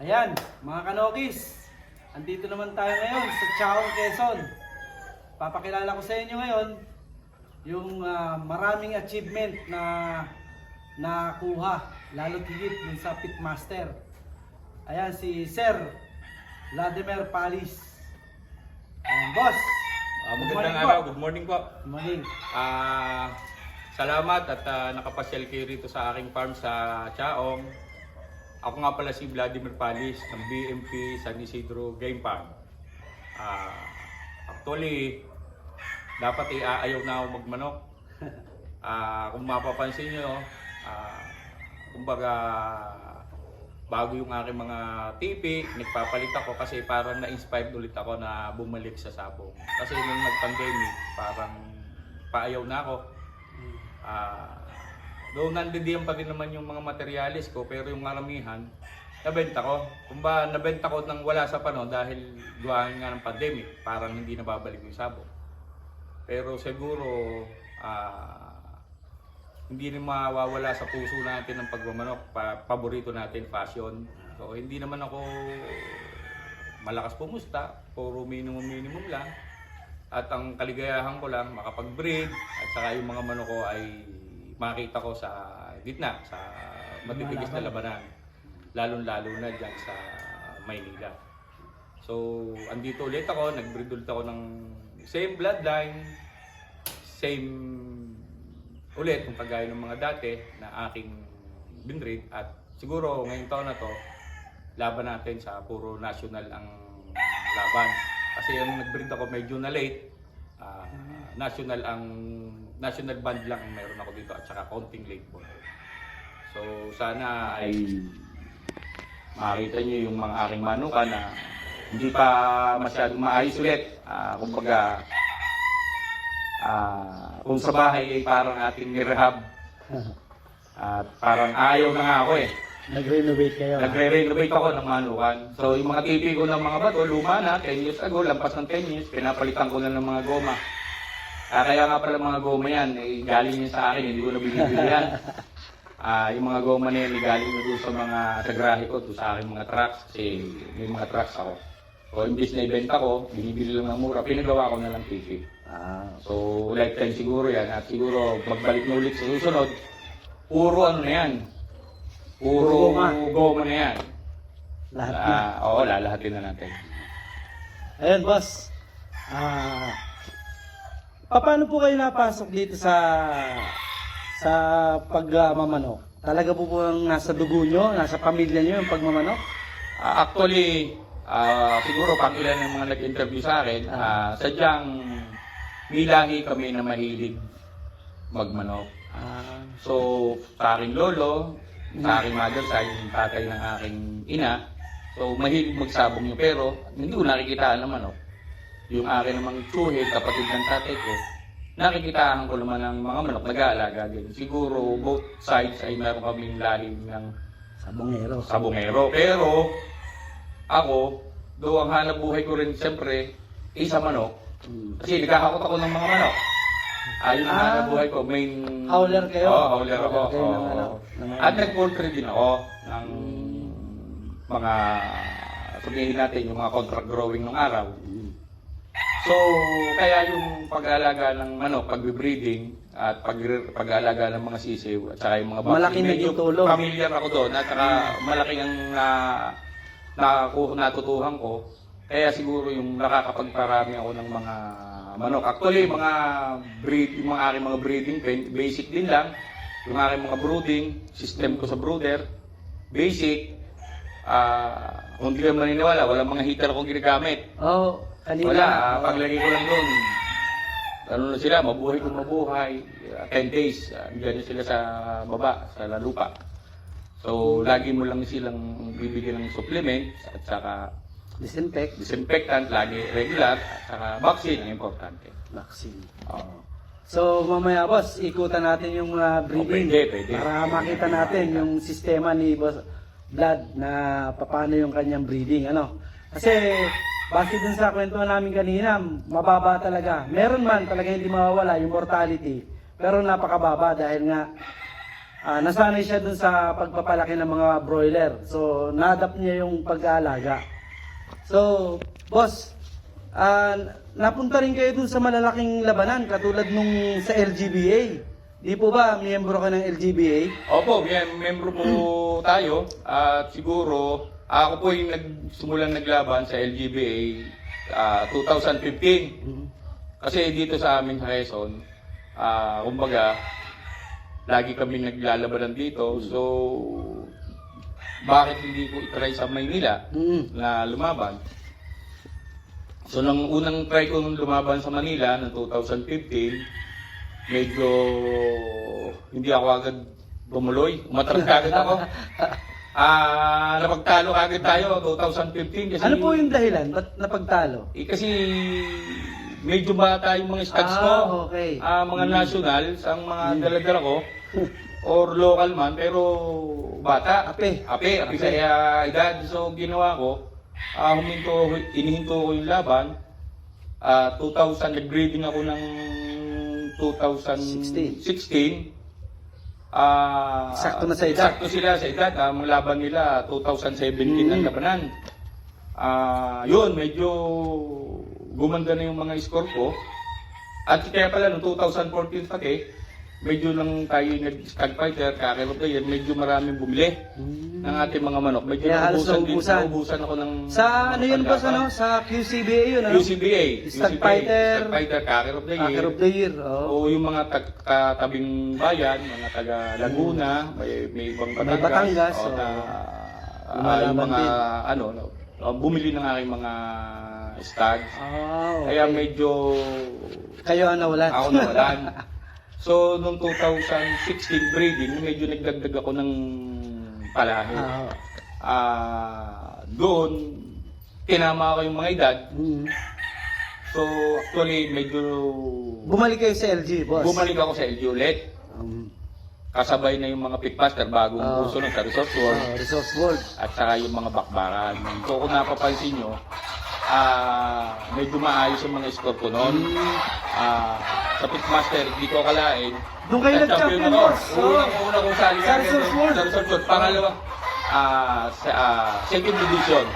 Ayan, mga kanokis, andito naman tayo ngayon sa Chaong, Quezon. Papakilala ko sa inyo ngayon yung maraming achievement na nakuha, lalo tigit dun sa Pitmaster. Ayan, si Sir Vladimir Palis. Ayan, boss. Magandang araw, good morning po. Good morning. Salamat at nakapasyal kayo rito sa aking farm sa Chaong. Ako nga pala si Vladimir Palis ng BMP San Isidro Game Farm. Actually, dapat ayaw na ako magmanok. Kung mapapansin nyo, kumbaga bago yung aking mga tipik, nagpapalit ako kasi parang na-inspired ulit ako na bumalik sa sabong. Kasi nung nag-pandemic, parang paayaw na ako. Doon nandidiyan pa rin naman yung mga materialis ko, pero yung karamihan, nabenta ko. Kumbaga, nabenta ko nang wala sa panahon dahil gawa nga ng pandemic, parang hindi na babalik yung sabong. Pero siguro, hindi rin mawawala sa puso natin ng pagmamanok. Paborito natin, fashion. So, hindi naman ako malakas pumusta, puro minimum lang. At ang kaligayahan ko lang, makapag-breed, at saka yung mga manok ko ay makita ko sa gitna, sa matitigas na labanan. Lalong-lalo na dyan sa Maynila. So, andito ulit ako, nag-breed ulit ako ng same bloodline, same ulit kung kagaya ng mga dati na aking binread. At siguro ngayong taon na to, laban natin sa puro national ang laban. Kasi yung nag-breed ako medyo na late, national band lang ang meron ako dito at saka counting late ball. So sana ay makita nyo yung mga aking manuka na hindi pa masyadong maayos ulit. Kumbaga, kung sa bahay ay parang ating nirehab. At parang ayaw na nga ako eh. Nag-renovate kayo? Nagre-renovate ako ng manukan. So yung mga tipi ko ng mga bato, luma na, 10 years ago, lampas ng 10 years, pinapalitan ko na ng mga goma. Kaya nga pala mga goma yan, galing yun sa akin, hindi ko na binibili yan. Yung mga goma na yan, galing na doon sa mga sagrahe ko, doon sa aking mga trucks, kasi may mga trucks ako. So imbis na ibenta ko, binibili lang ng mura, pinagawa ko na lang tipi. So lifetime siguro yan, at siguro magbalik na ulit sa susunod, puro ano na yan. Puro goma na yan. Lahat na? Oo, lalahatin na natin. Ayun, boss. Paano po kayo napasok dito sa pagmamanok? Talaga po ang nasa dugo nyo, nasa pamilya nyo yung pagmamanok? Actually, siguro pang ilan ng mga nag-interview sa akin, sadyang milahi kami na mahilig magmanok. So, sa aking lolo, sa aking mother side, yung tatay ng aking ina, so mahilig magsabong yun. Pero hindi ko nakikitaan ng manok. Yung akin namang tsuhid, kapatid ng tatay ko, nakikitaan ko naman ng mga manok, nag-aalaga din. Siguro both sides ay meron kaming lahi ng sabongero. Pero ako, do ang hanap buhay ko rin siyempre, isa manok. Kasi nagkakakot ako ng mga manok. Ayun ang hanap buhay ko. Howler kayo? Oo, howler ako. At nag-poultry din ako ng mga, sabihin natin, yung mga contract growing ng araw. So, kaya yung pag-aalaga ng manok, pag-breeding, at pag-aalaga ng mga sisiw, at saka yung mga malaki naging tulong. Familiar ako doon, at saka malaki ang natutuhan ko. Kaya siguro yung nakakapagparami ako ng mga manok. Actually, yung mga aking mga breeding, basic din lang. Yung aking mga brooding, system ko sa brooder, basic. Kung hindi ka maniniwala, walang mga heater akong ginagamit. Wala, paglagay ko lang doon. Ano na sila, mabuhay kung mabuhay. 10 days, andyan sila sa baba, sa lupa. So, lagi mo lang silang bibigyan ng supplement at saka disinfectant, lagi regular, at saka vaccine ang importante. Vaccine. So, mamaya boss, ikutan natin yung breeding. Pwede. Para makita natin yung sistema ni Boss Vlad na paano yung kanyang breeding. Kasi, base dun sa kwento namin kanina, mababa talaga. Meron man talaga hindi mawawala yung mortality. Pero napakababa dahil nga nasanay siya dun sa pagpapalaki ng mga broiler. So, na-adapt niya yung pag-aalaga. So, boss, napunta rin kayo dun sa malalaking labanan katulad nung sa LGBA. Di po ba miyembro ka ng LGBA? Opo, membro po tayo. At siguro, ako po yung nagsimulang naglaban sa LGBA 2015. Kasi dito sa amin sa Quezon, kumbaga, lagi kami naglalabanan dito. So, bakit hindi ko itry sa Maynila na lumaban? So, nang unang try ko nung lumaban sa Manila ng 2015, medyo hindi ako agad tumuloy. Umatras agad ako. Napagtalo agad tayo 2015 kasi... Ano po yung dahilan? Ba't napagtalo? kasi medyo bata yung mga stats ko. Okay. Mga nationals, ang mga daladala ko, or local man, pero bata. Api sa edad. So, ginawa ko, inihinto ko yung laban. 2000, nag-grading ako ng 2016. Sakto na sa edad. Sakto sila sa edad. Ang laban nila, 2017 ang labanan. Yun, medyo gumanda na yung mga score ko. At kaya pala, noong 2014 pati, medyo lang tayo nag-stag fighter, Carrier of the Year, medyo maraming bumili ng ating mga manok. Medyo Kaya halos naubusan ako ng... Sa ano yun ba? Sa QCBA yun? Ano? QCBA. Stag fighter, Carrier of the Year. Hacker of the Year. O yung mga tabing bayan, mga taga Laguna, may ibang Batangas. May Batangas. Yung mga bumili ng aking mga stags. Okay. Kaya medyo Kayo ang nawalan. ako nawalan. So, noong 2016 breeding, medyo nagdagdag ako ng palahi. Doon, tinama ko yung mga edad. So, actually, medyo... Bumalik kayo sa LG, boss? Bumalik ako sa LG ulit. Kasabay na yung mga pitmaster, bagong kurso ng sa Resource World. Resource World. At saka yung mga bakbaran. So, kung napapansin nyo, medyo maayos yung mga score ko noon. Sa pitmaster, hindi ko akalain. Doon kayo nag-champion, boss. Una kong sali Sa Resource World. Sa Resource World. Pangalawa, second division.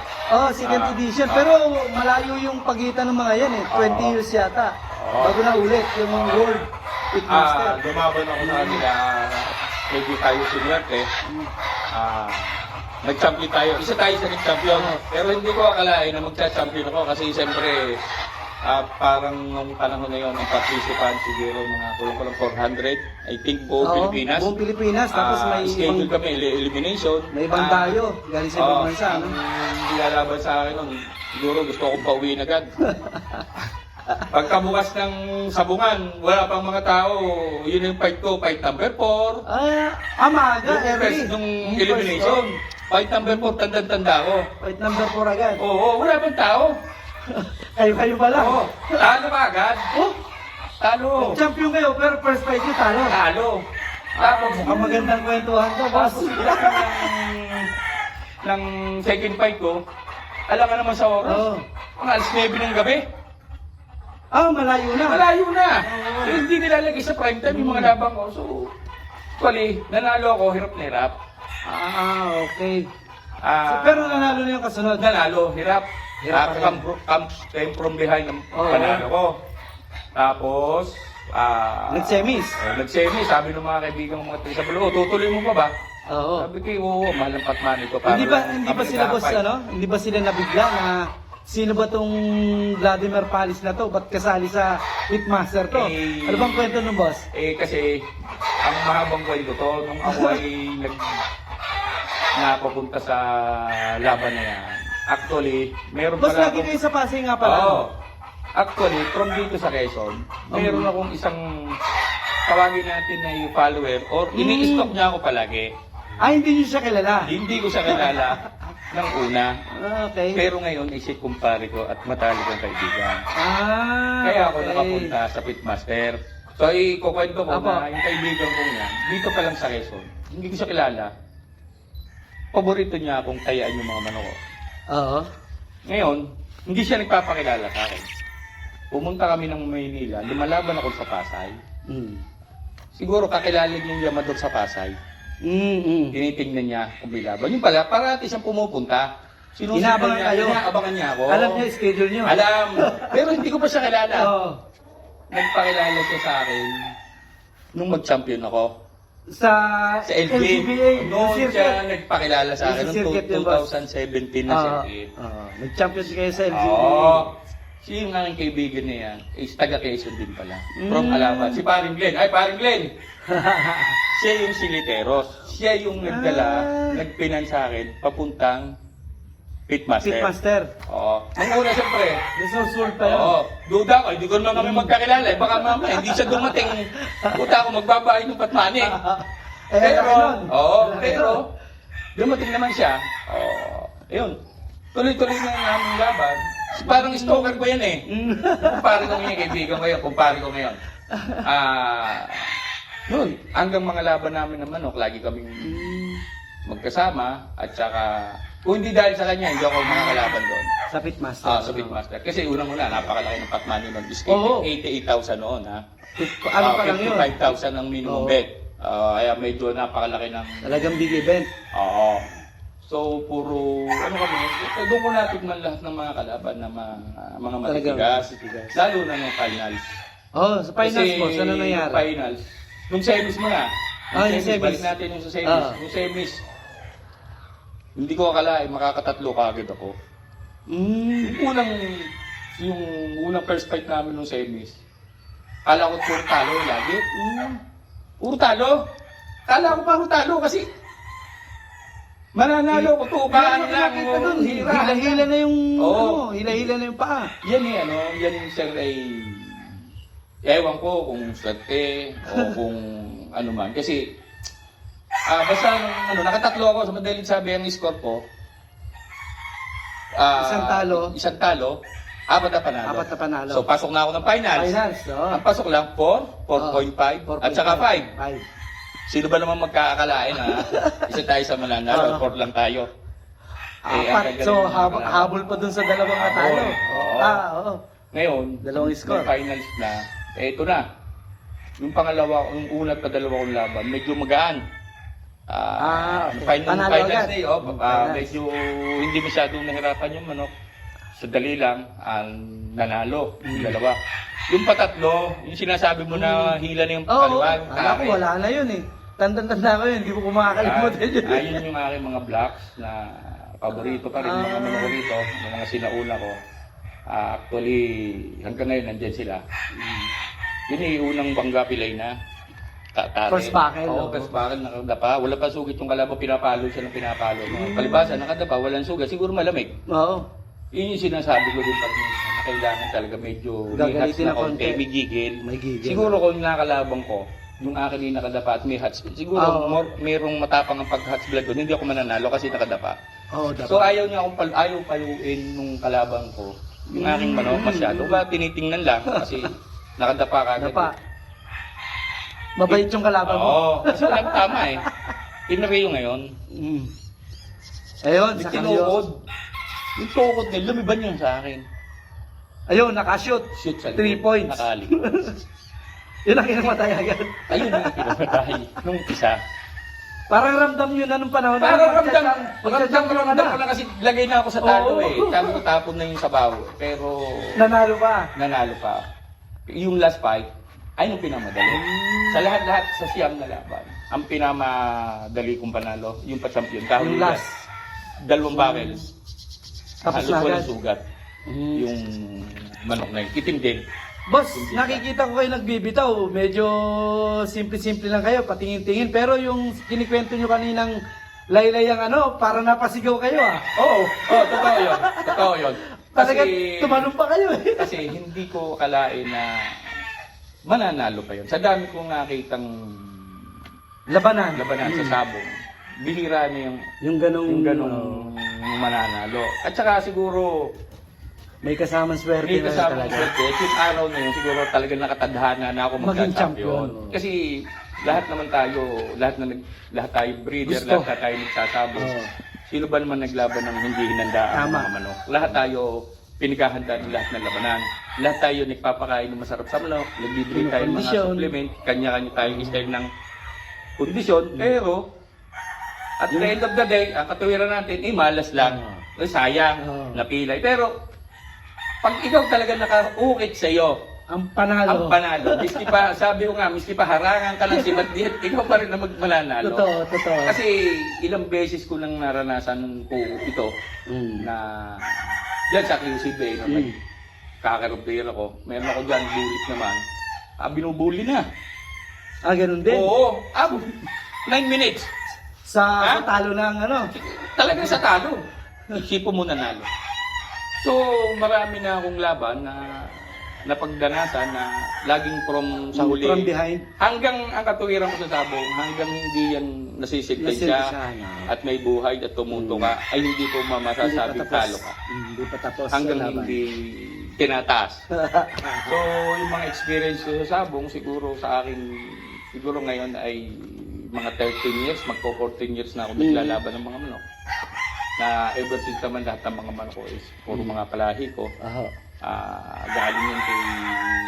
Second edition. Pero malayo yung pagitan ng mga yan 20 years yata. Bago na ulit yung World Pitmaster. Lumaban ako sa kanila. Medyo tayo sinwerte. Nag-champion tayo. Isa tayo sa nag-champion. Pero hindi ko akalain na magcha-champion ako kasi siyempre parang nung panahon na yun, ang participant siguro mga kulang-kulang 400. I think buong Pilipinas. Buong Pilipinas. Tapos may schedule kami, elimination. May ibang tayo. Galing sa ibang bansa. Ang lalaban sa akin nun, siguro gusto kong pauwiin agad. Pagkabukas ng sabungan, wala pang mga tao. Yun yung fight ko, fight number 4. Maaga, early. Nung elimination. Fight number 4, tanda-tanda ko. Fight number 4 agad. Oo, wala pang tao. Kayo pa lang. Oo, talo ka agad. Talo. Champion kayo, pero first fight nyo talo. Talo. Tapos, Mukhang magandang kwentuhan to, boss. ng second fight ko, alam ka naman sa oras, mga alas 9 ng gabi. Malayo na. Malayo na. So, hindi nilalagay sa prime time yung mga labang ko. So, actually, nanalo ako, hirap na hirap. Okay. Pero nanalo na yung kasunod. Nanalo, hirap. Hirap pa rin. Came from behind ang panalo ko. Tapos, Nag-semis. Nag-semis. Sabi ng mga kaibigan ng mga taga sa Balo, tutuloy mo pa ba? Oo. Sabi ko, oo, mahal ang patman ito. Hindi ba sila boss Hindi ba sila nabigla na sino ba tong Vladimir Palis na to? Ba't kasali sa Pitmaster to? Ano bang kwento ng boss? Kasi ang mahabang kwento to, nung ako ay napapunta sa laban na yan. Actually, meron Boss, pala lagi kayo sa Pasay nga pala. Oo. Actually, from dito sa Quezon, meron akong isang tawagin natin na yung follower or ini-stalk niya ako palagi. Hindi niyo siya kilala? Hindi ko siya kilala ng una. Okay. Pero ngayon, isip kumpare ko at matalik ang kaibigan. Kaya ako nakapunta sa Pitmaster. So, ikukwento ko na yung kaibigan ko niya, dito pa lang sa Quezon, hindi ko siya kilala. Paborito niya akong tayaan yung mga manok ko. Oo. Ngayon, hindi siya nagpapakilala sa akin. Pumunta kami ng Maynila, lumalaban ako sa Pasay. Siguro kakilala niyo yung Yamador sa Pasay. Tinitingnan niya kung may laban. Yung pala, parati siyang pumupunta. Inaabangan kayo? Inaabangan niya ako. Alam niya yung schedule niyo? Alam. Pero hindi ko pa siya kilala. Oo. Nagpakilala siya sa akin nung mag-champion ako. Sa LGBA. yung Noon circuit. siya nagpakilala sa akin Yung noong circuit yun, boss. 2017 na circuit. Nag-champion kayo sa LGBA. Oo. Siya yung aking kaibigan niya yan. Is taga Quezon din pala. From Alabat. Si Paring Glenn. Ay, Paring Glenn! Siya yung siliteros. Siya yung nagdala, nagpinan sa akin, papuntang Pitmaster. Pitmaster. Oo. Ang una siyempre. Resource pa yun. Oo. Duda ko, hindi ko naman kami magkakilala. Eh. Baka mamaya, hindi siya dumating. Puta ako, magbabahay ng patmani. Pero, pero, dumating naman siya. Oo. Ayun. Tuloy-tuloy na namin laban. Parang stalker ko yan eh. Kumpare ko ngayon, kaibigan ko yan. Kumpare ko ngayon. Yun, hanggang mga laban namin ng manok, lagi kaming magkasama. At saka, kung hindi dahil sa kanya, hindi ako makakalaban doon. Sa Pitmaster. Sa Pitmaster. Kasi unang-una, napakalaki ng pot money noon. Is Oo. 88,000 noon, ha? Ano pa lang yun? 55,000 ang minimum Oo. bet. Kaya medyo napakalaki ng... Talagang big event. Oo. So, puro, ano kami, doon ko natikman lahat ng mga kalaban na mga matitigas. Lalo na ng finals. Sa finals, Kasi boss, ano nangyari? yung finals, nung semis mo na. Yung semis. Balik natin yung sa semis. Yung semis, hindi ko akalain, makakatatlo kagad ako. Yung unang first fight namin nung semis, kala ko puro talo lagi. Puro talo. Kala ko puro talo kasi mananalo ko, tukaan lang. Hira. Hila-hila na yung, Oo. hila-hila na yung paa. Yan yan sir ay, ewan ko kung swerte o kung ano man. Kasi, basta nakatatlo ako, sa madaling sabi ang score ko. Isang talo, apat na panalo. Apat na panalo. So, pasok na ako ng finals. Finals, oo. Ang pasok lang, 4, 4.5, at saka 5. 5. Sino ba naman magkakalain, ha? Isa tayo sa mananalo, 4 lang tayo. Apat. So, habol pa dun sa dalawang natalo. Oo. Oo. Ngayon, Dalawang score. may finals na, ito na. Yung pangalawa, yung una at padalawa kong laban, medyo magaan. Okay. Panalo Finals agad. day, medyo hindi masyadong nahirapan yung manok. Sa dali lang, nanalo, yung dalawa. Yung patatlo, yung sinasabi mo na hila na yung kaliwa, yung Alam ko, wala na yun eh. Tanda-tanda ko yun, hindi ko kumakalimutan yun. Ayun yung aking mga blocks na paborito pa rin, mga paborito, yung mga sinauna ko. Actually, hanggang ngayon nandyan sila. Yun yung unang bangga pilay na. First buckle. Oo, first buckle, nakadapa. Wala pa sugit yung kalaban, pinapalo siya ng pinapalo. Palibasa, nakadapa, walang sugat. Siguro malamig. Oo. Yun yung sinasabi ko din pag na kailangan talaga medyo Gagalitin na na konti. may gigil. May gigil. Siguro kung nakalaban ko, yung akin yung nakadapa at may hats, siguro merong matapang ang pag-hats blood doon, hindi ako mananalo kasi nakadapa. Dapat. So ayaw niya akong ayaw paluin nung kalaban ko. Yung aking manok masyado. Ba tinitingnan lang kasi nakadapa kagad. Dapa. Mabait yung kalaban mo. Oo, kasi walang tama eh. Pinareo ngayon. Ayun, May sa tinukod. Yung tukod nila, lumiban yun sa akin. Ayun, nakashoot. Shoot sa 3 points. Nakali. Yun ang kinamatay agad. Ayun ang pinamatay nung isa. Parang ramdam nyo na nung panahon. Parang ramdam Magka-champion ko na kasi lagay na ako sa talo Oo. eh. Sabi ko tapon na yung sabaw. Pero Nanalo pa. nanalo pa. Yung last fight, ay nung pinamadali. Sa lahat-lahat sa siyam na laban, ang pinamadali kong panalo, yung pa-champion. Yung last. 2 barrel. Tapos Halos na walang agad. sugat. Yung manok na yun. Itim din. Boss, nakikita ko kayo nagbibitaw. Medyo simple-simple lang kayo, patingin-tingin. Pero yung kinikwento nyo kaninang laylay ang para napasigaw kayo Oo, totoo yun. Totoo yun. Talagang tumalong pa kayo eh. Kasi hindi ko akalain na mananalo pa yun. Sa dami kong nakitang Labanan. sa sabong, bihira na Yung ganong mananalo. At saka siguro, may kasamang swerte may na kasama talaga. swerte. Yung araw na yun, siguro talagang nakatadhana na ako Maging magka-champion. champion. Kasi lahat naman tayo, lahat tayo breeder, Gusto. lahat tayo nagsasabong. Oo. Sino ba naman naglaban ng hindi hinandaan ng Tama. mga manok? Lahat tayo pinaghahanda ng lahat ng labanan. Lahat tayo nagpapakain ng masarap sa manok, nagbibigay tayo ng mga Kondisyon. supplement, kanya-kanya tayong style ng kondisyon. Pero At the end of the day, ang katuwiran natin, malas lang. Sayang, napilay. Pero, pag ikaw talaga naka-ukit sa'yo, Ang panalo. ang panalo. Miski pa, sabi ko nga, miski pa harangan ka ng si Batdiet, ikaw pa rin na magmananalo. Totoo. Kasi ilang beses ko nang naranasan ko ito na dyan sa QCB, kakarompir ako. Meron ako dyan, bulit naman. Binubuli na. Ganun din. Oo. 9 minutes. Sa talo ng ano. Talagang sa talo. Isipo mo nanalo. So, marami na akong laban na napagdanasan na laging from sa huli. From behind. Hanggang ang katuwiran ko sa sabong, hanggang hindi yan nasisigtay siya at may buhay at tumuto ka, ay hindi ko masasabing talo ka. Hindi pa tapos. Hanggang hindi tinataas. So, yung mga experience ko sa sabong, siguro sa akin, siguro ngayon ay mga 13 years, magpo 14 years na ako naglalaban ng mga manok. Na ever since naman lahat ng mga manok ko is puro mga kalahi ko. Galing yun kay...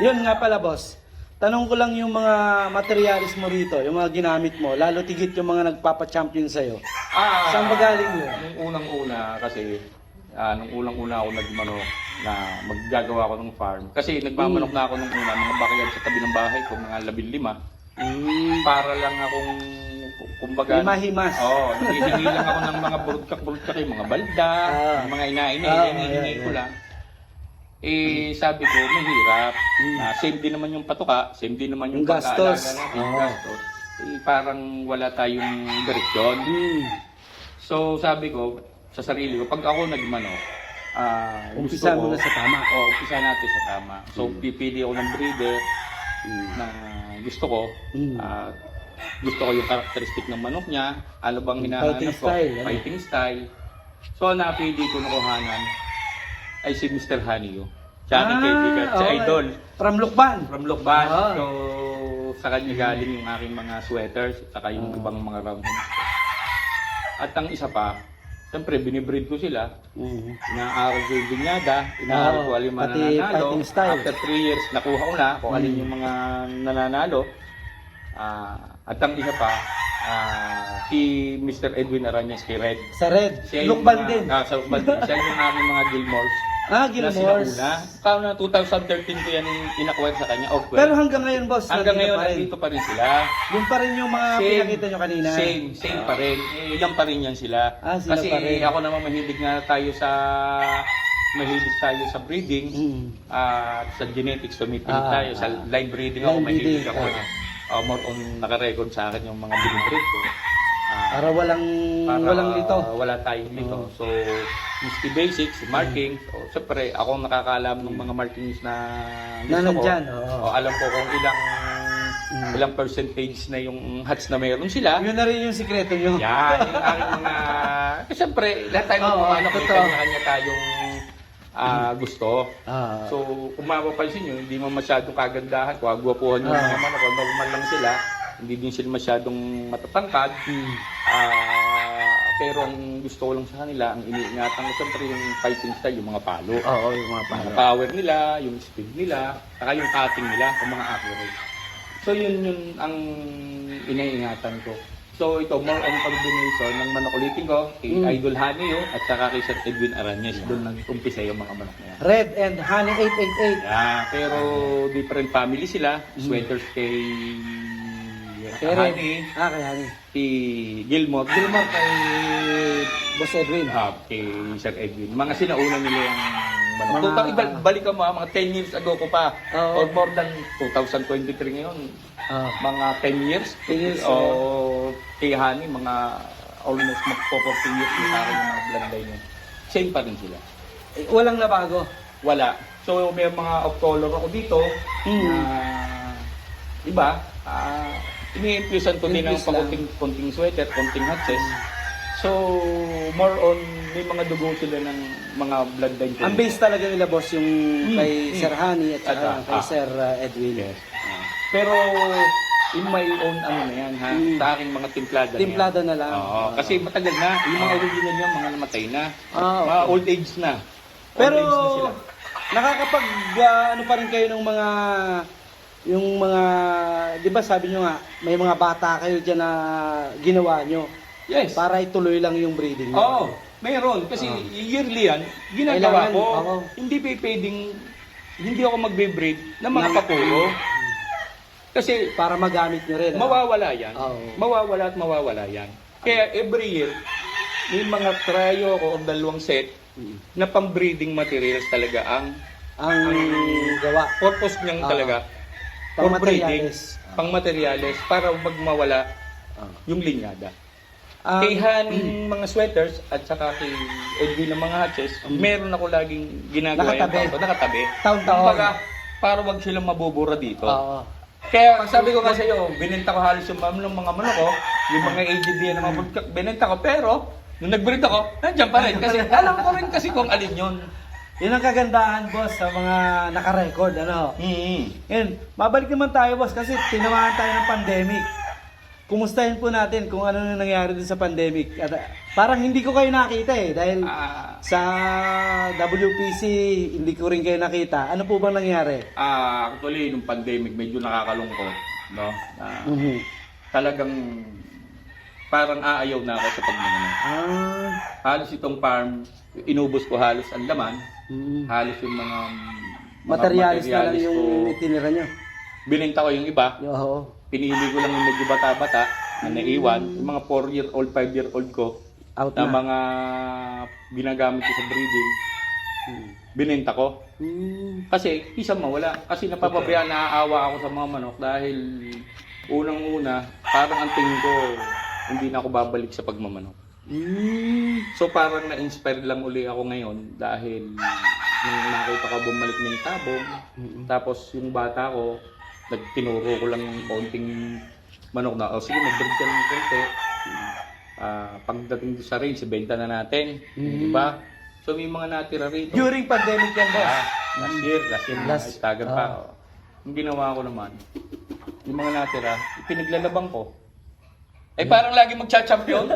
Yun nga pala, boss. Tanong ko lang yung mga materialis mo rito, yung mga ginamit mo, lalo tigit yung mga nagpapa-champion sa'yo. Saan ba galing yun? Nung unang-una kasi, nung unang-una ako nagmanok na maggagawa ko ng farm. Kasi nagmamanok na ako nung una, mga backyard sa tabi ng bahay ko, mga 15. Para lang akong, kumbaga... Himahimas. Oo, hihingi lang ako ng mga burudkak-burudkak, yung mga balda, yung mga inainay ko lang. Sabi ko, mahirap. Same din naman yung patuka, same din naman yung gastos. Yung gastos. Parang wala tayong direksyon. So sabi ko, sa sarili ko, pag ako nagmanok, umpisa mo na sa tama. Umpisa natin sa tama. So pipili ako ng breeder na gusto ko. Gusto ko yung karakteristik ng manok niya. Ano bang hinahanap ko? Fighting style. So napili ko na kuhanan ay si Mr. Hanio. Siya aking kaibigan, si Idol. From Lukban. From Lukban. So, sa kanya galing yung aking mga sweaters, saka yung ibang mga round hands. At ang isa pa, siyempre binibreed ko sila. Inaaral ko yung binyada, inaaral ko alin yung mga nananalo. After 3 years, nakuha ko na kung alin yung mga nananalo. At ang isa pa, si Mr. Edwin Aranyas kay Red. Sa Red? Lukban din? Sa Lukban din. Siya yung aming mga Gilmores. Gilmores. Na 2013 ko yan inakwire sa kanya. Pero hanggang ngayon, boss, hanggang ngayon, nandito pa rin sila. Yung pa rin yung mga pinakita nyo kanina? Same pa rin. Yan pa rin yan sila. Sila kasi pa rin. ako naman mahilig sa breeding. Sa genetics, tumitingin tayo. Sa line breeding ako, mahilig ako. More on naka-record sa akin yung mga binibreed ko. Para walang lito. Wala tayong lito. So, miski basics, marking. So, siyempre, ako nakakaalam ng mga markings na gusto ko. Alam ko kung ilang percentage na yung hats na meron sila. Yun na rin yung sikreto nyo. Yan, yung aking mga... Kasi siyempre, lahat tayo mga kanya-kanya tayong gusto. So, kung mapapansin nyo, hindi mo masyadong kagandahan. Kagwapuhan yung mga manok, normal lang sila. Hindi din sila masyadong matatangkad. Pero ang gusto ko lang sa kanila, ang iniingatan ko siyempre yung fighting style, yung mga palo. Yung mga palo. Yung power nila, yung speed nila, saka yung cutting nila, yung mga accurate. So yun ang iniingatan ko. So ito, more on combination ng manok ulitin ko, kay Idol Hanio at saka kay Sir Edwin Aranyes. Doon nag-umpisa yung mga manok na yan. Red and Honey 888. Pero different family sila. Sweaters kay Honey. Kay Honey. Si Gilmore. Gilmore kay Boss Edwin. Kay Sir Edwin. Mga sinauna nila yung manok. Balik ka mga 10 years ago ko pa. Or more than 2023 ngayon. Mga 10 years. Kay Honey, mga almost magpo-14 years na sa akin yung mga bloodline niya. Same pa rin sila. Walang nabago? Wala. So may mga off-color ako dito. Iba. Ini-influencean ko din ng konting sweater, konting hatches. So, more on, may mga dugo sila ng mga bloodline. Ang base talaga nila, boss, yung kay Sir Honey at kay Sir Edwin. Yes. Pero, in my own, na yan, ha? Sa aking mga timplada. Timplada na lang. Kasi matagal na. Yung mga original niya, mga namatay na. Mga old age na. Pero, nakakapag, ano pa rin kayo ng mga... Yung mga, di ba sabi nyo nga, may mga bata kayo dyan na ginawa nyo. Yes. Para ituloy lang yung breeding niyo. Oo, meron. Kasi yearly yan, ginagawa Kailangan, ko. oo. Hindi pwedeng, hindi ako magbe-breed ng mga Ng- papulo. Kasi Para magamit nyo rin. mawawala yan. Oo. Mawawala at mawawala yan. Kaya every year, may mga tryo ko o 2 set na pang-breeding materials talaga ang Ang gawa. purpose niyang Ah. talaga for breeding, Pang-materyales. pang-materials para wag mawala yung linyada. Ang- Kay Haning mga sweaters at saka kay Edwin ng mga hatches, meron ako laging ginagawa Nakatabi. yung nakatabi. Taon-taon. Kumbaga, para wag silang mabubura dito. Oo. Kaya sabi ko nga sa iyo, binenta ko halos yung ng mga manok ko, yung mga AGD ng mga bulkak, binenta ko. Pero, nung nag-breed ako, nandiyan pa rin. Kasi alam ko rin kasi kung alin yun. Yun ang kagandahan, boss, sa mga naka-record, ano. Yun, mabalik naman tayo, boss, kasi tinamaan tayo ng pandemic. Kumustahin po natin kung ano na nangyari din sa pandemic. At, parang hindi ko kayo nakita dahil sa WPC hindi ko rin kayo nakita. Ano po bang nangyari? Actually, nung pandemic, medyo nakakalungkot. No? Talagang parang aayaw na ako sa pagmamaneho. Halos itong farm, inubos ko halos ang laman. Halos yung mga Materialis na lang materialis yung ko. itinira nyo. Bininta ko yung iba. Oo. Pinili ko lang yung medyo bata-bata na naiwan. Yung mga 4-year-old, 5-year-old ko Out na na. mga ginagamit ko sa breeding. Bininta ko. Kasi isa mawala. Kasi napapabayaan, naaawa ako sa mga manok dahil unang-una, parang ang tingin ko, hindi na ako babalik sa pagmamanok. So parang na-inspire lang uli ako ngayon dahil nung nakita ko bumalik na yung tabong, tapos yung bata ko, nagtinuro ko lang yung konting manok na, sige mag-breed ka ng konti. Pagdating sa range, benta na natin. Diba? So may mga natira rito. During pandemic yan, boss. Last year tagan pa. Yung ginawa ko naman, yung mga natira, pinaglalabang ko. Parang lagi magcha-champion.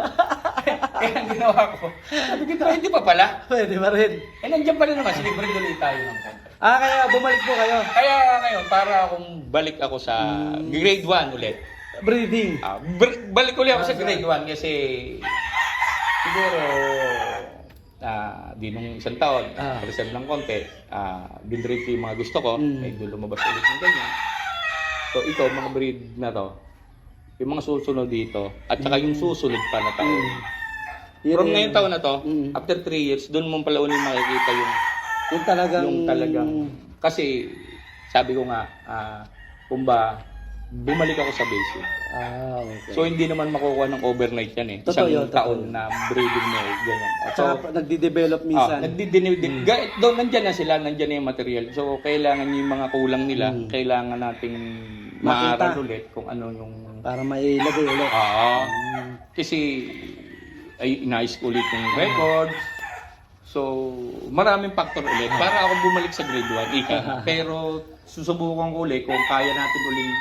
Kaya ang ginawa ko, sabi ko, hindi pa pala. Pwede ba rin? Nandiyan pa rin naman, sige, breed ulit tayo ng konti. Kaya bumalik po kayo. Kaya ngayon, para akong balik ako sa grade 1 ulit. Breeding. Balik ulit ako sa grade 1 kasi siguro di nung isang taon, reserve ng konti, binread ko yung mga gusto ko, medyo lumabas ulit ng ganyan. So ito, mga breed na to, yung mga susunod dito, at saka yung susunod pa na taon. From ngayong taon na to, after 3 years, doon mo pala ulit makikita Yung talagang... kasi sabi ko nga, bumalik ako sa basic. Okay. So hindi naman makukuha ng overnight yan Totoo Isang yun, taon totoo. na breeding mo, ganyan. At saka nagdi-develop minsan. Doon nandyan na sila, nandyan na yung material. So kailangan yung mga kulang nila, kailangan nating maaral ulit kung ano yung... Para mailagay ulit. Kasi ay inayos ko ulit yung records. So, maraming factor ulit para ako bumalik sa grade 1, ika. Pero susubukan ko ulit kung kaya natin uling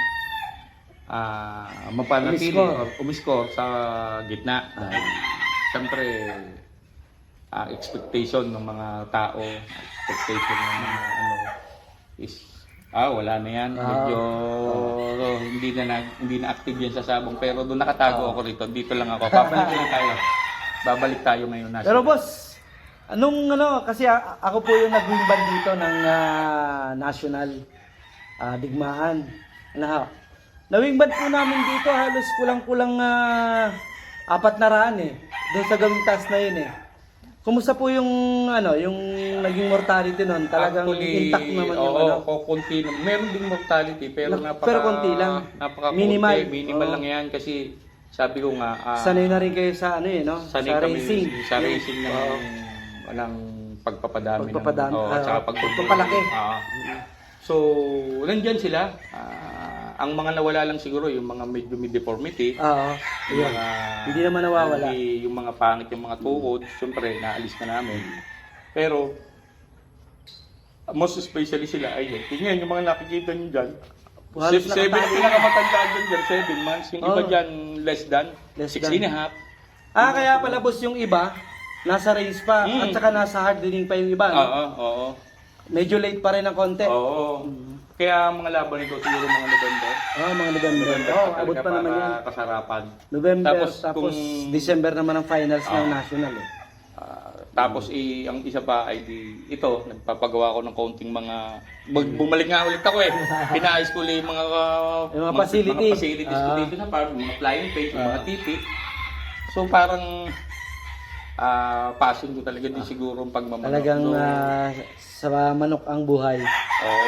mapanatili or umiscore sa gitna. Dahil, siyempre, expectation ng mga tao, expectation ng mga is wala na yan. Medyo hindi na active yan sa sabong. Pero doon nakatago ako rito. Dito lang ako. Babalik tayo ngayon. Pero boss, kasi ako po yung nag-wingman dito ng national digmaan. Na-wingman po namin dito halos kulang-kulang 400 doon sa gawing task na yun Kumusta po yung yung naging mortality noon? Talagang actually, intact naman yung konti. Meron ding mortality pero pero konti lang. Minimal lang yan kasi sabi ko nga sanay na rin kayo sa sa racing. Sa racing ng pagpapadami at saka pagpapalaki. So, nandiyan sila. Ang mga nawala lang siguro yung mga medyo may deformity. Hindi naman nawawala. Yung mga pangit, yung mga tuhod, siyempre naalis na namin. Pero most especially sila ay tingnan yung mga nakikita niyo diyan. 7 pinakamatanda diyan 7 months. Yung iba diyan less than 6 and a half. Kaya pala boss yung iba nasa range pa at saka nasa hardening pa yung iba. Oo. Medyo late pa rin ng konti. Oo. Kaya mga laban nito siguro mga November. Mga November. Abot pa naman yan. Kasarapan. November, Tapos tapos kung- December naman ang finals ng national eh. Tapos ang isa pa ay ito, nagpapagawa ko ng kaunting mga bumalik nga ulit ako eh. Pinaayos ko ulit yung mga Yung mga facilities. mga facilities ko dito na parang mga flying page, mga TV. So parang passion ko talaga din siguro ang pagmamanok. Talagang So, sa manok ang buhay. oo,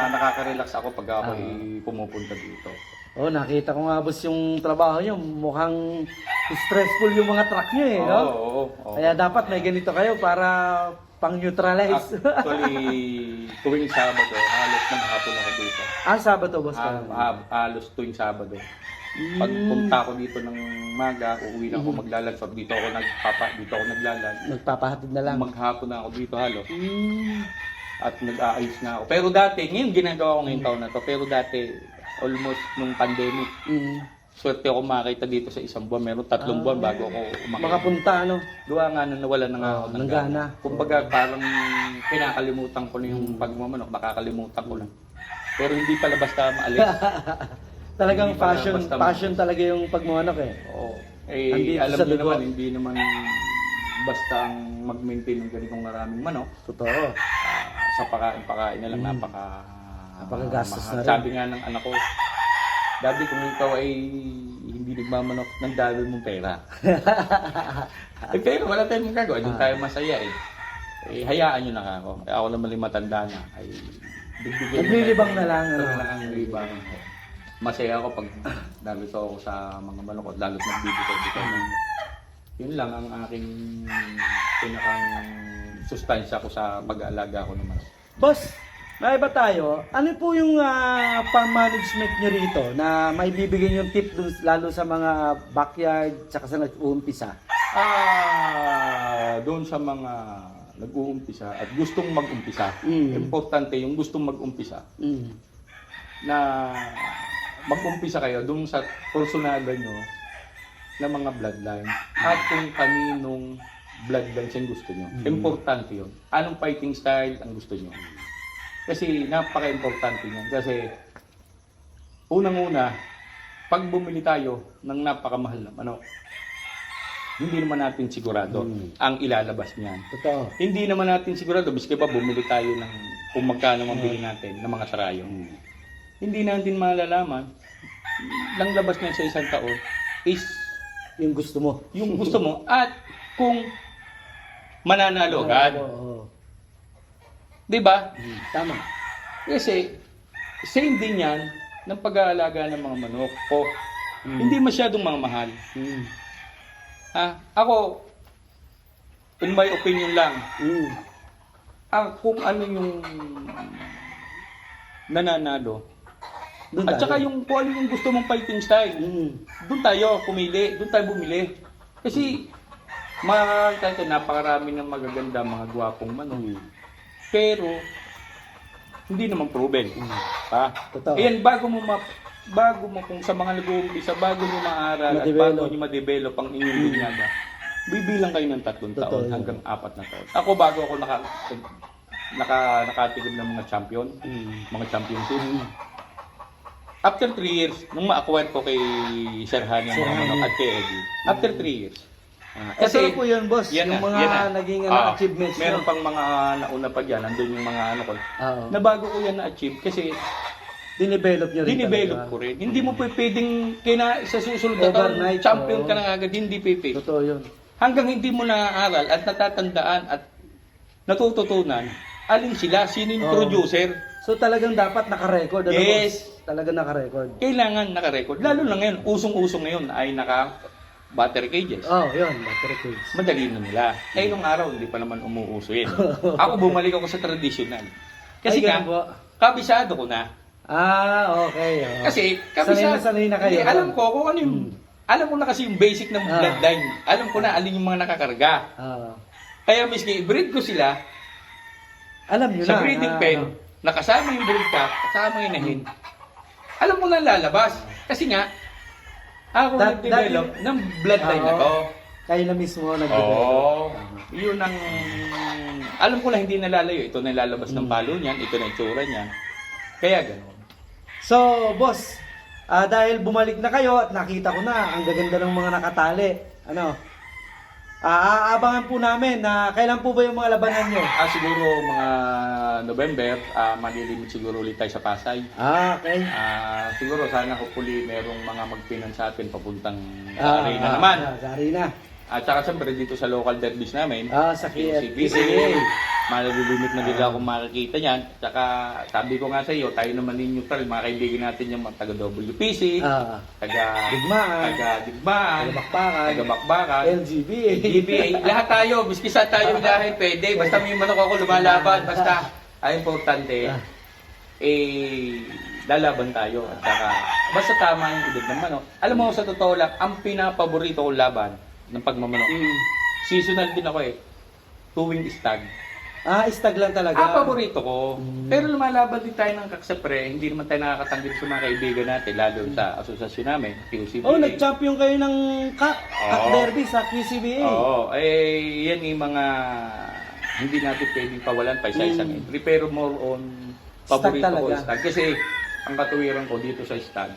nakaka-relax ako pag ako pumupunta dito. Nakita ko nga boss yung trabaho nyo. Mukhang stressful yung mga truck nyo eh, no? Oo. Kaya dapat may ganito kayo para pang-neutralize. Actually, tuwing Sabado, halos manghapon ako dito. Sabado boss ka. Halos tuwing Sabado. Pag punta ko dito ng maga, uuwi na ako maglalag. So, dito ako naglalag. Nagpapahatid na lang. Maghapon na ako dito halos. At nag-aayos na ako. Pero dati, ngayon ginagawa ko ngayong taon na to. Pero dati, almost nung pandemic, swerte ako makita dito sa isang buwan. Meron 3 buwan bago ako umakyat. Makapunta ano? Gawa nga na nawala na nga ako ng gana. Kumbaga parang pinakalimutan ko na yung pagmamanok, nakakalimutan ko na. Pero hindi pala basta maalis. Talagang Hindi pala passion, basta passion talaga yung pagmamanok eh. Oo. Andito Alam sa niyo dugo. naman, hindi naman basta ang mag-maintain ng ganitong maraming manok. Totoo. Sa pakain na lang, Napakagastos na rin. Sabi nga ng anak ko, Daddy, kung ikaw ay hindi nagmamanok, ng dami mong pera. Pero wala tayong magagawa, doon tayo masaya eh. Hayaan nyo na ako. Ako naman yung matanda na. Naglilibang na lang. Ito na lang ang libang ko. Masaya ako pag narito ako sa mga manok at lalo't nagbibigay-bigay. Yun lang ang aking pinakang sustansya ko sa pag-aalaga ko ng manok. Boss, may iba tayo. Ano po yung farm management nyo rito na may bibigyan yung tip dun, lalo sa mga backyard tsaka sa nag-uumpisa? Doon sa mga nag-uumpisa at gustong mag-umpisa, importante yung gustong mag-umpisa na mag-umpisa kayo doon sa personalan nyo na mga bloodline at kung kaninong bloodline yung gusto nyo. Importante yun. Anong fighting style ang gusto nyo? Kasi napaka-importante yan. Kasi unang-una, pag bumili tayo ng napakamahal na manok, hindi naman natin sigurado ang ilalabas niyan. Totoo. Hindi naman natin sigurado, biski pa bumili tayo ng kung magkano mabili natin ng mga sarayo. Hindi natin malalaman lang labas niya sa isang taon is Yung gusto mo. yung gusto mo at kung mananalo agad. Oo. 'Di ba? Tama. Kasi same din yan ng pag-aalaga ng mga manok o hindi masyadong mga mahal. Ako, in my opinion lang, kung ano yung nananalo, Doon at saka tayo. yung kung ano yung gusto mong fighting style, doon tayo pumili, doon tayo bumili. Kasi, tayo napakarami ng magaganda, mga gwapong manok. Pero, hindi naman proven. Totoo. Ayan, bago mo kung sa mga nag-uumpisa, bago mo maaral at bago nyo ma-develop ang inyong binyaga, bibilang kayo ng 3 taon hanggang 4 na taon. Ako bago ako nakatigib ng mga champion, mga championship. After 3 years, nung ma-acquire ko kay Sir Hani ang mga manok at kay Eddie, after 3 years, Kasi po yun, boss. yan Yung na, mga yan na. naging achievements Meron nyo. pang mga nauna pa dyan, nandun yung mga ano ko. Oo. Na bago ko yan na-achieve kasi Dinevelop nyo rin dinivelop talaga. ko rin. Hindi mo pwedeng sa susunod na taon, Overnight, champion oo. ka na agad, hindi pwede. Totoo yun. Hanggang hindi mo naaaral at natatandaan at natututunan, alin sila, sino yung Oo. producer, So talagang dapat naka-record. Ano, Yes. boss? Talagang naka-record. kailangan naka-record. Lalo na ngayon, usong-usong ngayon ay naka-battery cages. Yun. Battery cage. Madali na nila. Nung araw, hindi pa naman umuuso yun. Ako bumalik ako sa traditional. Kasi Ay, nga, ganun po. kabisado ko na. Okay. Oo. Kasi, kabisado. Sanay na kayo. Hindi, alam ko kung ano yung, alam ko na kasi yung basic ng bloodline. Alam ko na alin yung mga nakakarga. Kaya miski i-breed ko sila, Alam nyo sa na. breeding pen, nakasama yung breed cap, kasama yung inahin. Alam mo na lalabas. Kasi nga, ako nag-develop ng bloodline na to. Kayo na mismo nag-develop. Yun ang, alam ko na hindi nalalayo. Ito na lalabas ng palo niyan, ito na itsura niyan. Kaya gano'n. So, boss, dahil bumalik na kayo at nakita ko na ang gaganda ng mga nakatali. Ano? Aabangan po namin na kailan po ba yung mga labanan nyo? Siguro mga November, malilimit siguro ulit tayo sa Pasay. Okay. Siguro sana hopefully merong mga magpinan sa atin papuntang arena naman. Sa arena. At saka siyempre dito sa local derbies namin. Sa PCBA. Malilimit na nila kung makikita niyan. At saka sabi ko nga sa iyo, tayo naman yung neutral, mga kaibigan natin yung taga WPC, taga Digmaan, taga Bakbakan, LGBA. GBA, lahat tayo, biskisa tayo dahil pwede, basta may manok ako lumalaban, basta ang importante, lalaban tayo at saka basta tama yung edad ng manok. Alam mo, sa totoo lang, ang pinapaborito kong laban ng pagmamanok, seasonal din ako tuwing stag. Stag lang talaga. Paborito ko. Pero lumalaban din tayo ng kaksapre, hindi naman tayo nakakatanggap sa mga kaibigan natin, lalo sa asosasyon namin, QCBA. Nag-champion kayo ng cat derby sa QCBA. Yan yung mga hindi natin pwedeng pawalan pa isa-isang entry. Pero more on, paborito Stag ko talaga. stag. Kasi ang katuwiran ko dito sa stag,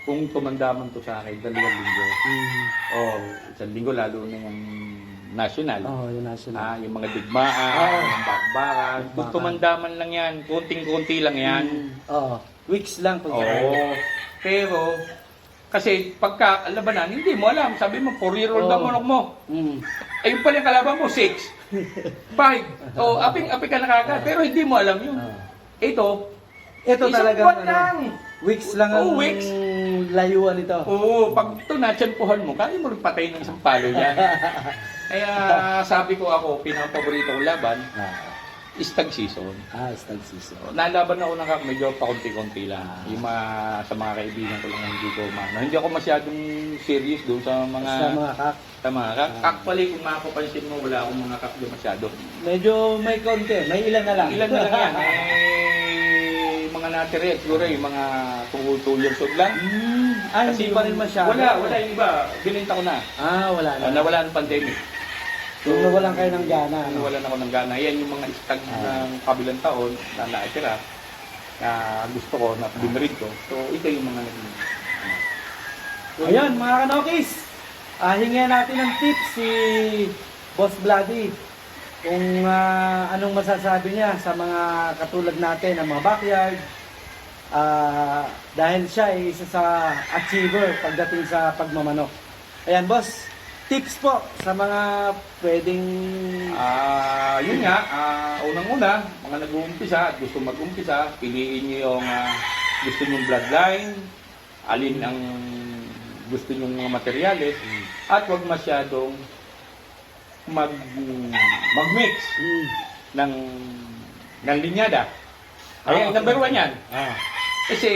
kung tumandaman to sa akin, 2 linggo. Isang linggo, lalo na yung national. Yung national. Yung mga digmaan, yung bakbakan. Kung tumandaman lang yan, konting-konti lang yan. Weeks lang. Pero, kasi pagka labanan, hindi mo alam. Sabi mo, 4-year-old ang manok mo. Ayun pala yung kalaban mo, 6, 5. Aping ka na kagad. Pero hindi mo alam yun. Ito Ito isang talaga. buwan lang. Weeks lang ang weeks. layuan ito. Pag ito natsampuhan mo, kaya mo rin patay ng isang palo yan. Kaya sabi ko ako, pinaka-paborito kong laban, stag season. Stag season. Nalaban ako ng medyo pakunti-kunti lang. Yung sa mga kaibigan ko lang hindi ko Hindi ako masyadong serious doon sa mga kak. Sa mga kak. Actually, kung mapapansin mo, wala akong mga kak doon masyado. Medyo may konti. May ilan na lang. Ilan na lang yan. Mga natire, siguro yung mga 2 years old lang. Hindi pa rin masyado. Wala yung iba. Binenta ko na. Wala na. Nawala ng pandemic. Yung nawalan kayo ng gana. Nawalan ako ng gana. Yan yung mga stag ng kabilang taon na naitira na gusto ko, na binread ko. So, ito yung mga naging. Ayan, mga kanokis. Hingyan natin ng tips si Boss Bloody. Kung anong masasabi niya sa mga katulad natin, ng mga backyard. Dahil siya ay isa sa achiever pagdating sa pagmamanok. Ayan, boss. Tips po sa mga pwedeng... Yun nga, unang-una, mga nag-uumpisa at gusto mag-umpisa, piliin nyo yung gusto nyong bloodline, alin ang gusto nyong mga materyales, at huwag masyadong mag-mix ng linyada. Ay, number 1 yan. Kasi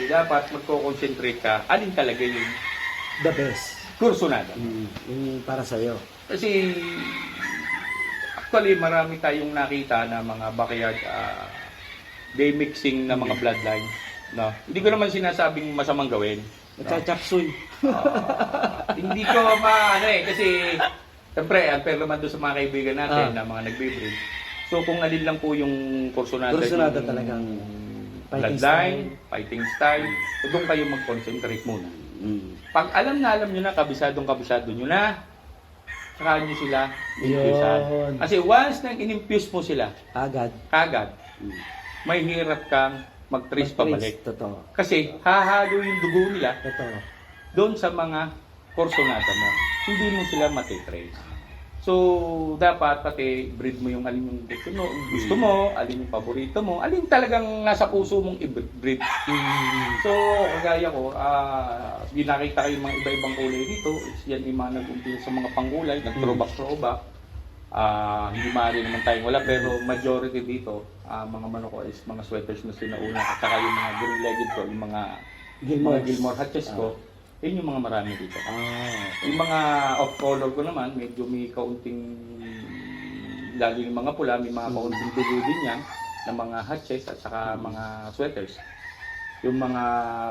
dapat magko-concentrate ka, alin talaga yung The best. kursunada. Yung para sa'yo. Kasi actually marami tayong nakita na mga backyard day mixing na mga bloodline. No? Hindi ko naman sinasabing masamang gawin. Nagchachapsoy. Hindi ko kasi siyempre unfair naman doon sa mga kaibigan natin na mga nagbe-breed. So kung alin lang po yung kursunada talagang bloodline, fighting style, so doon kayo mag-concentrate muna. Pag alam nyo na, kabisado nyo na, saka nyo sila infuse. Kasi once nang in-infuse mo sila, kagad, may hirap kang mag-trace pabalik. Totoo. Kasi hahalo yung dugo nila doon sa mga korsonada mo. Hindi mo sila matitrace. So, dapat pati breed mo yung alin yung gusto mo, alin yung paborito mo, alin talagang nasa puso mong i-breed. So, kagaya ko, nakita ko yung mga iba-ibang kulay dito. Yan yung mga nag-umpisa sa mga pangkulay, nag-throwback. Hindi maaari naman tayong wala, pero majority dito, mga manok ko is mga sweaters na sinauna. At saka yung mga green-legged ko, yung mga Gilmore hatches ko, yun yung mga marami dito. Yung mga off-color ko naman, medyo may kaunting, lalo yung mga pula, may mga kaunting dugo din yan, na mga hatches at saka mga sweaters. Yung mga,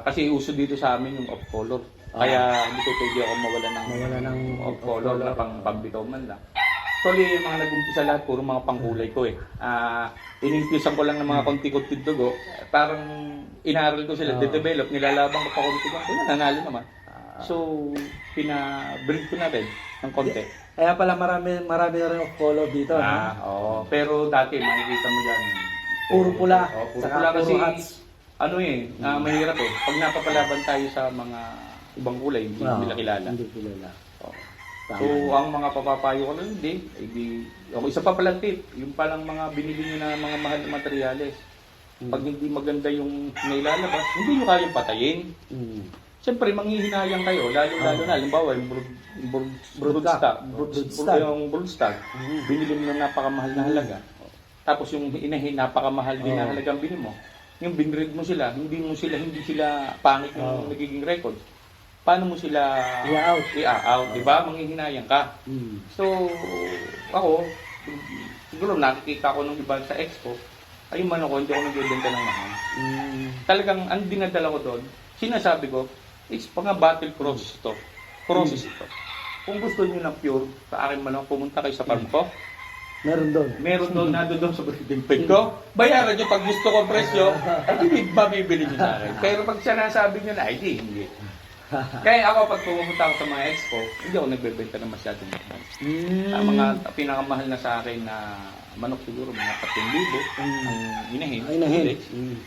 kasi uso dito sa amin yung off-color. Kaya hindi ko pwede ako mawala ng off-color na pambitaw man lang. Actually, yung mga nag-umpisa lahat, puro mga pangkulay ko eh. Ininfusan ko lang ng mga konti-konti dugo. Parang inaral ko sila, de-develop, nilalabang ko pa konti-konti. Nanalo naman. So, pina-breed ko na rin ng konti. Kaya pala marami na rin of color dito. No? Oo. Pero dati, makikita mo dyan. Puro pula. Puro Saka pula kasi, puro hats. mahirap eh. Pag napapalaban tayo sa mga ibang kulay, hindi nila kilala. Hindi kilala. Oo. So, ang mga papapayo ko lang, isa pa palang tip, yung palang mga binili nyo na mga mahal na materyales. Pag hindi maganda yung nailalabas, hindi nyo kayang patayin. Siyempre, manghihinayang kayo, lalo na, halimbawa, yung broodstock, binili mo na napakamahal na halaga. Tapos yung inahin, napakamahal din na halagang binili mo. Yung binread mo sila, hindi sila pangit yung nagiging record. Paano mo sila i-out, di ba? Manghihinayang ka. So, ako, siguro nakikita ko nung iba sa expo, ayun man ako, hindi ako nagbibenta ng mahal. Talagang, ang dinadala ko doon, sinasabi ko, it's mga battle process ito. Kung gusto niyo ng pure, sa akin man pumunta kayo sa farm ko, meron doon, doon sa breeding pen ko. Bayaran nyo pag gusto ko presyo, ay hindi mabibili nyo sa akin. Pero pag sinasabi nyo na, ay hindi. Kaya ako pag pumunta ako sa mga expo, hindi ako nagbebenta ng masyadong mahal. Ang mga pinakamahal na sa akin na manok siguro, mga 10,000 ang inahin.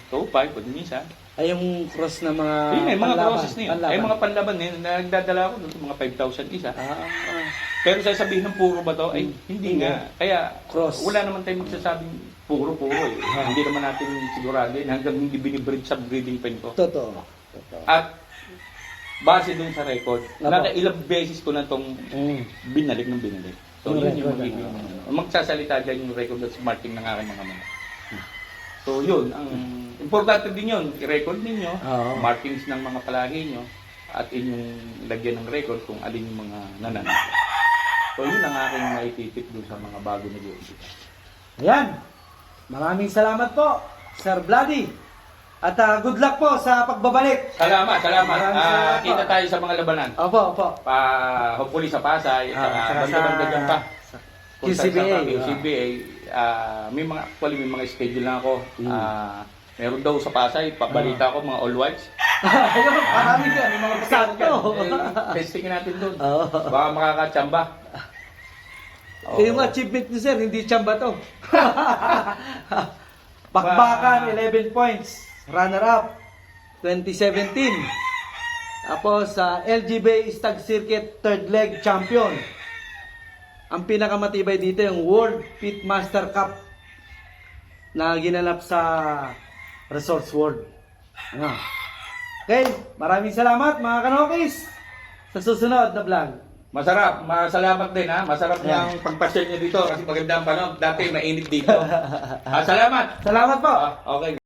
So, 5, pag minsan. Ay, yung cross na mga mga process niyo. Ay, mga panlaban nagdadala ko doon sa mga 5,000 isa. Pero sasabihin ng puro ba to? Ay, hindi nga. Kaya, wala naman tayong magsasabing puro eh. Hindi naman natin sigurado yun hanggang hindi binibreed sa breeding pen ko. Totoo. At, base dun sa record, ilang beses ko na itong binalik. So, yun yung magiging, magsasalita dyan yung record at marking ng aking mga manok. So, yun, ang importante din yun, i-record ninyo, markings ng mga palahi nyo, at inyong lagyan ng record kung alin yung mga nananalo. So, yun ang aking maititip dun sa mga bago na yun. Ayan, maraming salamat po, Sir Vladi. At good luck po sa pagbabalik. Salamat. Maraming salamat po. Kita tayo sa mga labanan. Opo. Hopefully sa Pasay, banda-banda dyan pa. QCBA, may mga schedule na ako. Meron daw sa Pasay, pabalita ko mga all whites. Ayun, marami ka. May mga sakto. Testingin natin doon. Baka makakatsamba. Yung achievement ni Sir, hindi tsamba to. Bakbakan, 11 points. Runner-up, 2017. Tapos sa LGB Stag Circuit, third leg champion. Ang pinakamatibay dito yung World Pitmaster Cup na ginanap sa Resorts World. Okay, maraming salamat mga kanokis sa susunod na vlog. Masarap, masalamat din ha. Masarap yung pagpasyal nyo dito kasi maganda ang panahon. Dati mainit dito. Salamat. Salamat po. Okay.